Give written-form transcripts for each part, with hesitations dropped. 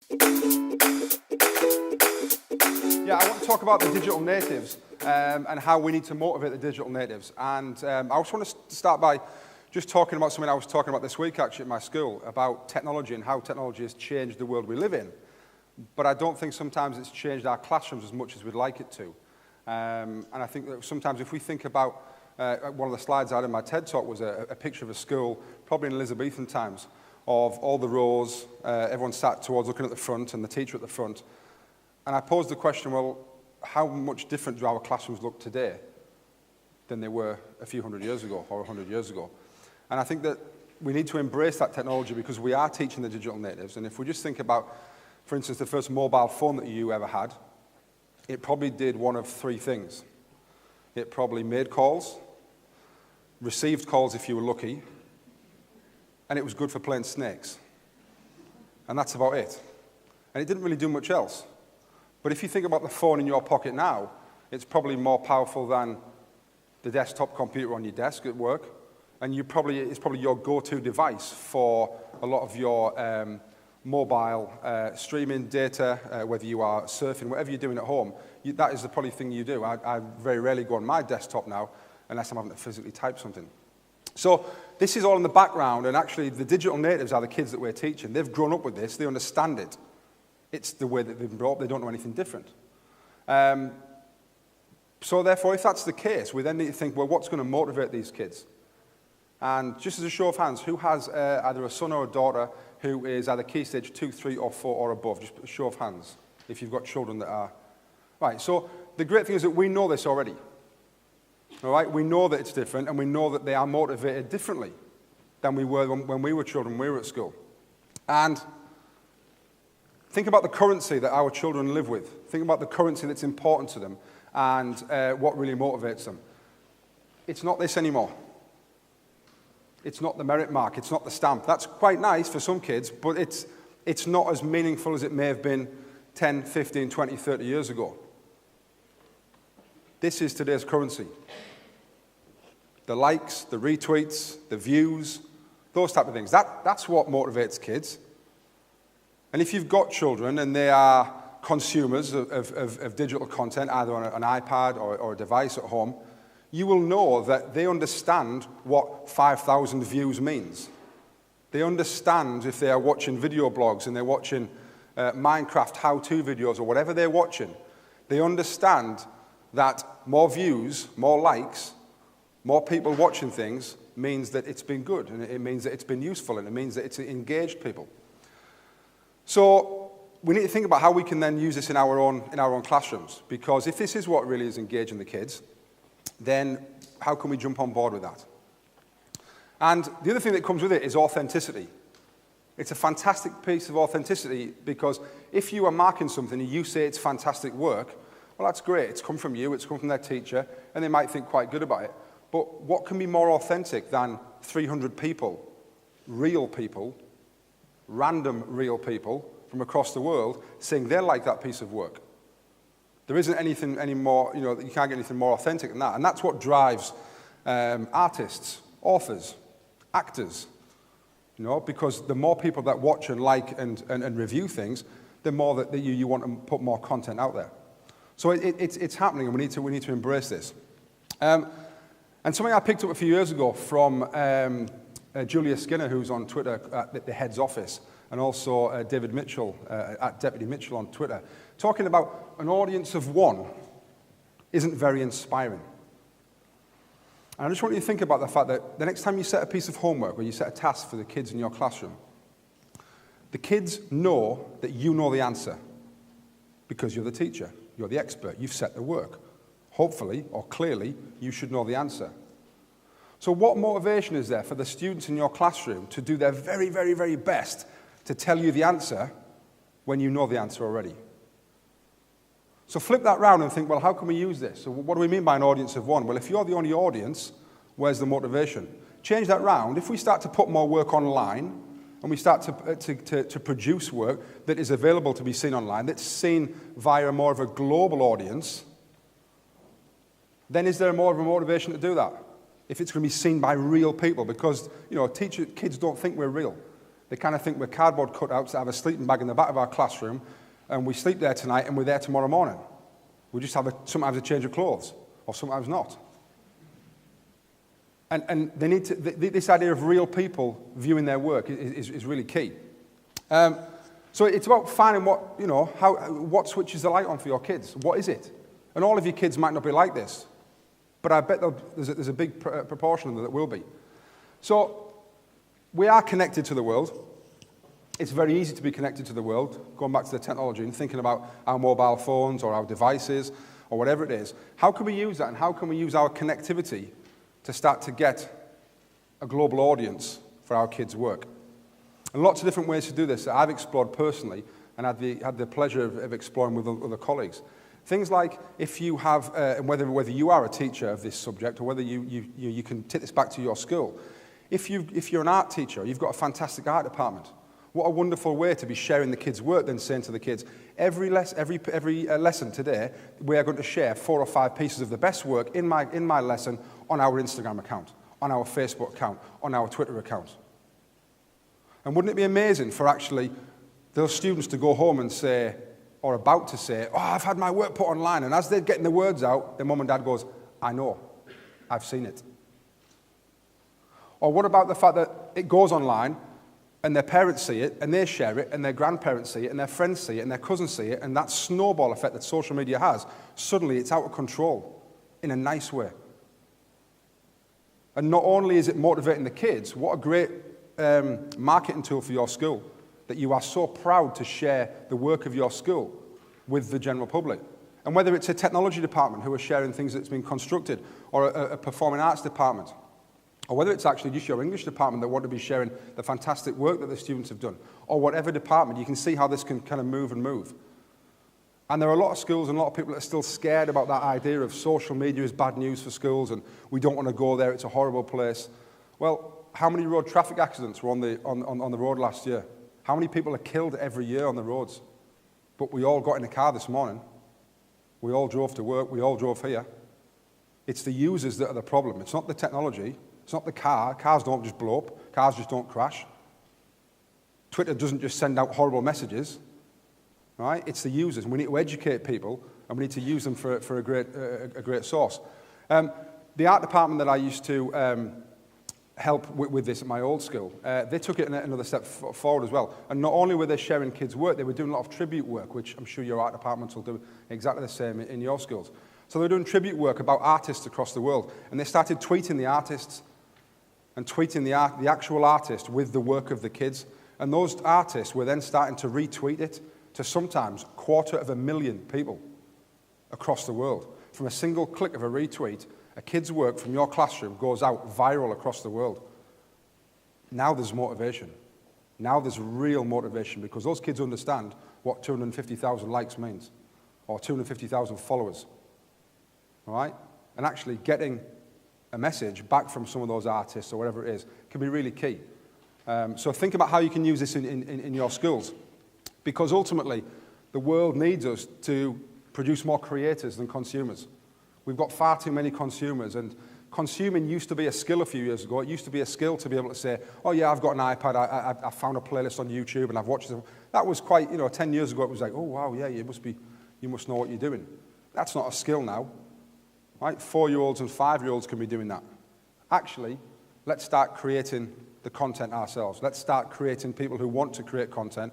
Yeah, I want to talk about the digital natives and how we need to motivate the digital natives. And I also want to start by just talking about something I was talking about this week, actually, at my school, about technology and how technology has changed the world we live in. But I don't think sometimes it's changed our classrooms as much as we'd like it to. And I think that sometimes if we think about, one of the slides I had in my TED Talk was a picture of a school, probably in Elizabethan times, of all the rows, everyone sat towards looking at the front and the teacher at the front. And I posed the question, well, how much different do our classrooms look today than they were a few hundred years ago or 100 years ago? And I think that we need to embrace that technology because we are teaching the digital natives. And if we just think about, for instance, the first mobile phone that you ever had, it probably did one of three things. It probably made calls, received calls if you were lucky, and it was good for playing snakes. And that's about it. And it didn't really do much else. But if you think about the phone in your pocket now, it's probably more powerful than the desktop computer on your desk at work. And it's probably your go-to device for a lot of your mobile streaming data, whether you are surfing, whatever you're doing at home. That is the probably thing you do. I very rarely go on my desktop now unless I'm having to physically type something. So this is all in the background, and actually the digital natives are the kids that we're teaching. They've grown up with this. They understand it. It's the way that they've been brought up. They don't know anything different. So therefore, if that's the case, we then need to think, well, what's going to motivate these kids? And just as a show of hands, who has either a son or a daughter who is either Key Stage 2, 3, or 4 or above? Just a show of hands if you've got children that are... Right, so the great thing is that we know this already. All right, we know that it's different, and we know that they are motivated differently than we were when we were children, when we were at school. And think about the currency that our children live with. Think about the currency that's important to them and what really motivates them. It's not this anymore. It's not the merit mark. It's not the stamp. That's quite nice for some kids, but it's not as meaningful as it may have been 10, 15, 20, 30 years ago. This is today's currency. The likes, the retweets, the views, those type of things. That's what motivates kids. And if you've got children and they are consumers of digital content, either on an iPad or a device at home, you will know that they understand what 5,000 views means. They understand if they are watching video blogs and they're watching Minecraft how-to videos or whatever they're watching. They understand that more views, more likes, more people watching things means that it's been good, and it means that it's been useful, and it means that it's engaged people. So we need to think about how we can then use this in our own classrooms, because if this is what really is engaging the kids, then how can we jump on board with that? And the other thing that comes with it is authenticity. It's a fantastic piece of authenticity, because if you are marking something and you say it's fantastic work, well, that's great. It's come from you, it's come from their teacher, and they might think quite good about it. But what can be more authentic than 300 people, real people, random real people from across the world saying they like that piece of work? There isn't anything any more, you can't get anything more authentic than that. And that's what drives artists, authors, actors, because the more people that watch and like and review things, the more that you want to put more content out there. So it's happening, and we need to embrace this. And something I picked up a few years ago from Julia Skinner, who's on Twitter at the head's office, and also David Mitchell at Deputy Mitchell on Twitter, talking about an audience of one isn't very inspiring. And I just want you to think about the fact that the next time you set a piece of homework or you set a task for the kids in your classroom, the kids know that you know the answer because you're the teacher, you're the expert, you've set the work. Hopefully, or clearly, you should know the answer. So what motivation is there for the students in your classroom to do their very, very, very best to tell you the answer when you know the answer already? So flip that round and think, well, how can we use this? So what do we mean by an audience of one? Well, if you're the only audience, where's the motivation? Change that round. If we start to put more work online, and we start to produce work that is available to be seen online, that's seen via more of a global audience, then is there more of a motivation to do that? If it's going to be seen by real people, because kids don't think we're real. They kind of think we're cardboard cutouts that have a sleeping bag in the back of our classroom, and we sleep there tonight and we're there tomorrow morning. We just have sometimes a change of clothes, or sometimes not. And they need to, this idea of real people viewing their work is really key. So it's about finding what switches the light on for your kids. What is it? And all of your kids might not be like this, but I bet there's a big proportion of them that will be. So we are connected to the world. It's very easy to be connected to the world, going back to the technology and thinking about our mobile phones or our devices or whatever it is. How can we use that, and how can we use our connectivity to start to get a global audience for our kids' work? And lots of different ways to do this that I've explored personally and had the pleasure of exploring with other colleagues. Things like if you have, whether you are a teacher of this subject or whether you can take this back to your school. If you're an art teacher, you've got a fantastic art department. What a wonderful way to be sharing the kids' work, then saying to the kids, every lesson today, we are going to share 4 or 5 pieces of the best work in my lesson on our Instagram account, on our Facebook account, on our Twitter account. And wouldn't it be amazing for actually those students to go home and say, or about to say, oh, I've had my work put online, and as they're getting the words out, their mum and dad goes, I know, I've seen it. Or what about the fact that it goes online, and their parents see it, and they share it, and their grandparents see it, and their friends see it, and their cousins see it, and that snowball effect that social media has, suddenly it's out of control in a nice way. And not only is it motivating the kids, what a great marketing tool for your school, that you are so proud to share the work of your school with the general public. And whether it's a technology department who are sharing things that's been constructed, or a performing arts department, or whether it's actually just your English department that want to be sharing the fantastic work that the students have done, or whatever department, you can see how this can kind of move and move. And there are a lot of schools and a lot of people that are still scared about that idea of social media is bad news for schools and we don't want to go there, it's a horrible place. Well, how many road traffic accidents were on the road last year? How many people are killed every year on the roads? But we all got in a car this morning. We all drove to work. We all drove here. It's the users that are the problem. It's not the technology. It's not the car. Cars don't just blow up. Cars just don't crash. Twitter doesn't just send out horrible messages. Right? It's the users. And we need to educate people, and we need to use them for a great source. The art department that I used to help with this at my old school, they took it another step forward as well. And not only were they sharing kids' work, they were doing a lot of tribute work, which I'm sure your art departments will do exactly the same in your schools. So they were doing tribute work about artists across the world. And they started tweeting the artists and tweeting the actual artist with the work of the kids. And those artists were then starting to retweet it to sometimes 250,000 people across the world. From a single click of a retweet, a kid's work from your classroom goes out viral across the world. Now there's motivation. Now there's real motivation because those kids understand what 250,000 likes means, or 250,000 followers. All right? And actually getting a message back from some of those artists or whatever it is can be really key. So think about how you can use this in your schools. Because ultimately, the world needs us to produce more creators than consumers. We've got far too many consumers, and consuming used to be a skill a few years ago. It used to be a skill to be able to say, oh yeah, I've got an iPad, I found a playlist on YouTube and I've watched it. That was quite, 10 years ago it was like, oh wow, yeah, you must know what you're doing. That's not a skill now. Right? 4-year-olds and 5-year-olds can be doing that. Actually, let's start creating the content ourselves. Let's start creating people who want to create content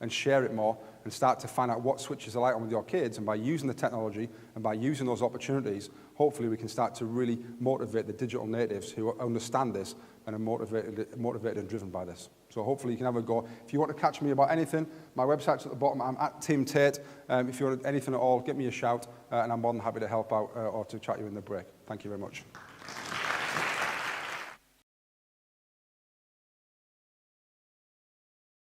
and share it more and start to find out what switches the light on with your kids. And by using the technology and by using those opportunities, hopefully we can start to really motivate the digital natives who understand this and are motivated and driven by this. So hopefully you can have a go. If you want to catch me about anything, my website's at the bottom. I'm at Tim Tate. If you want anything at all, give me a shout, and I'm more than happy to help out or to chat you in the break. Thank you very much.